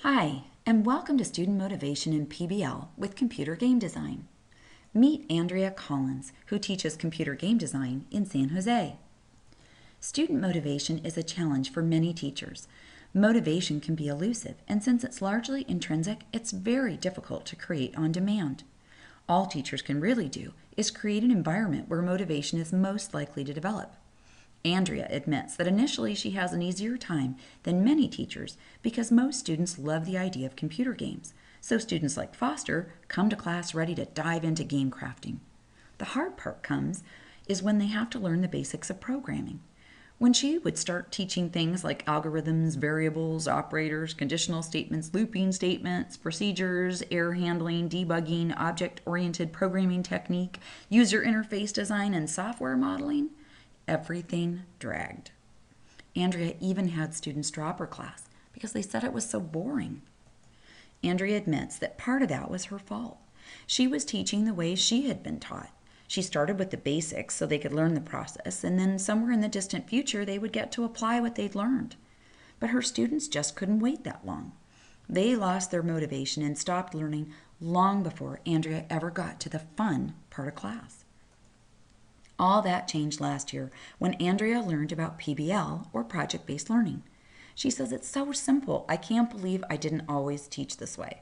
Hi, and welcome to Student Motivation and PBL with Computer Game Design. Meet Andrea Collins, who teaches computer game design in San Jose. Student motivation is a challenge for many teachers. Motivation can be elusive, and since it's largely intrinsic, it's very difficult to create on demand. All teachers can really do is create an environment where motivation is most likely to develop. Andrea admits that initially she has an easier time than many teachers because most students love the idea of computer games, so students like Foster come to class ready to dive into game crafting. The hard part comes is when they have to learn the basics of programming. When she would start teaching things like algorithms, variables, operators, conditional statements, looping statements, procedures, error handling, debugging, object-oriented programming technique, user interface design, and software modeling, everything dragged. Andrea even had students drop her class because they said it was so boring. Andrea admits that part of that was her fault. She was teaching the way she had been taught. She started with the basics so they could learn the process, and then somewhere in the distant future they would get to apply what they'd learned. But her students just couldn't wait that long. They lost their motivation and stopped learning long before Andrea ever got to the fun part of class. All that changed last year when Andrea learned about PBL, or project-based learning. She says it's so simple, I can't believe I didn't always teach this way.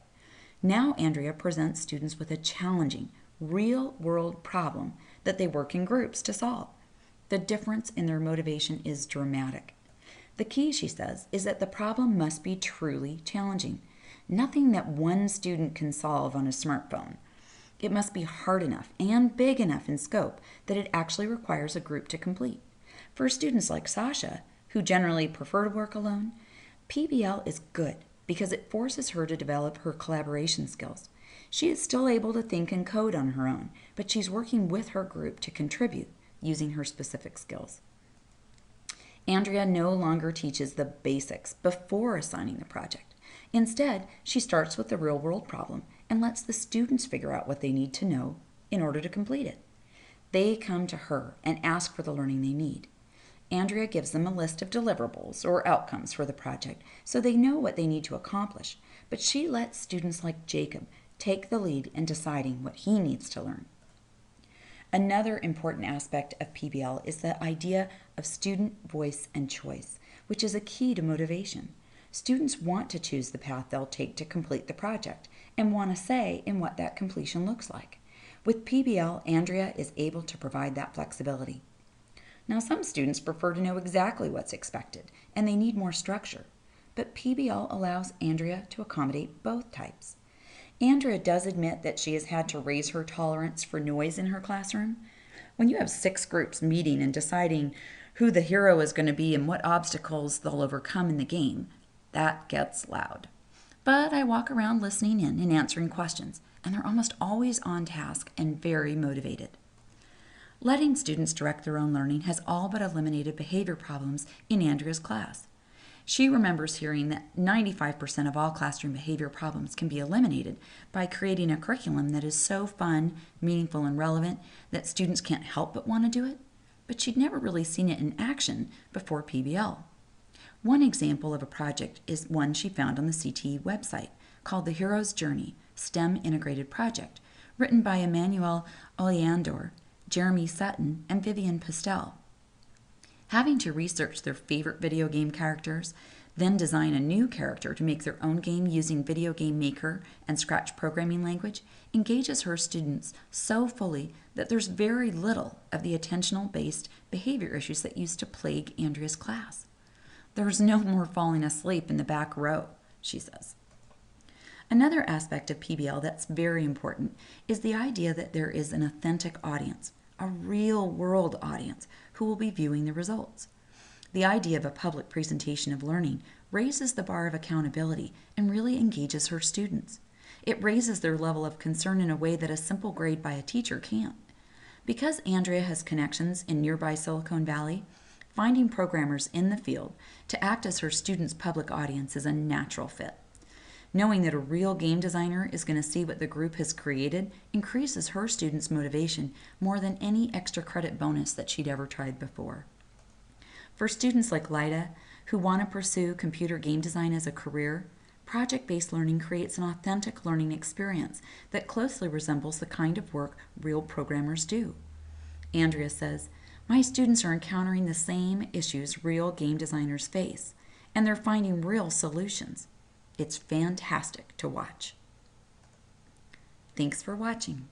Now Andrea presents students with a challenging, real-world problem that they work in groups to solve. The difference in their motivation is dramatic. The key, she says, is that the problem must be truly challenging. Nothing that one student can solve on a smartphone. It must be hard enough and big enough in scope that it actually requires a group to complete. For students like Sasha, who generally prefer to work alone, PBL is good because it forces her to develop her collaboration skills. She is still able to think and code on her own, but she's working with her group to contribute using her specific skills. Andrea no longer teaches the basics before assigning the project. Instead, she starts with the real-world problem and lets the students figure out what they need to know in order to complete it. They come to her and ask for the learning they need. Andrea gives them a list of deliverables or outcomes for the project so they know what they need to accomplish, but she lets students like Jacob take the lead in deciding what he needs to learn. Another important aspect of PBL is the idea of student voice and choice, which is a key to motivation. Students want to choose the path they'll take to complete the project and want a say in what that completion looks like. With PBL, Andrea is able to provide that flexibility. Now, some students prefer to know exactly what's expected, and they need more structure, but PBL allows Andrea to accommodate both types. Andrea does admit that she has had to raise her tolerance for noise in her classroom. When you have 6 groups meeting and deciding who the hero is going to be and what obstacles they'll overcome in the game, that gets loud. But I walk around listening in and answering questions, and they're almost always on task and very motivated. Letting students direct their own learning has all but eliminated behavior problems in Andrea's class. She remembers hearing that 95% of all classroom behavior problems can be eliminated by creating a curriculum that is so fun, meaningful, and relevant that students can't help but want to do it, but she'd never really seen it in action before PBL. One example of a project is one she found on the CTE website called The Hero's Journey, STEM Integrated Project, written by Emmanuel Oleandor, Jeremy Sutton, and Vivian Pastel. Having to research their favorite video game characters, then design a new character to make their own game using Video Game Maker and Scratch programming language engages her students so fully that there's very little of the attentional-based behavior issues that used to plague Andrea's class. There's no more falling asleep in the back row, she says. Another aspect of PBL that's very important is the idea that there is an authentic audience, a real-world audience, who will be viewing the results. The idea of a public presentation of learning raises the bar of accountability and really engages her students. It raises their level of concern in a way that a simple grade by a teacher can't. Because Andrea has connections in nearby Silicon Valley, finding programmers in the field to act as her students' public audience is a natural fit. Knowing that a real game designer is going to see what the group has created increases her students' motivation more than any extra credit bonus that she'd ever tried before. For students like Lyda, who want to pursue computer game design as a career, Project-based learning creates an authentic learning experience that closely resembles the kind of work real programmers do. Andrea says, "My students are encountering the same issues real game designers face, and they're finding real solutions. It's fantastic to watch." Thanks for watching.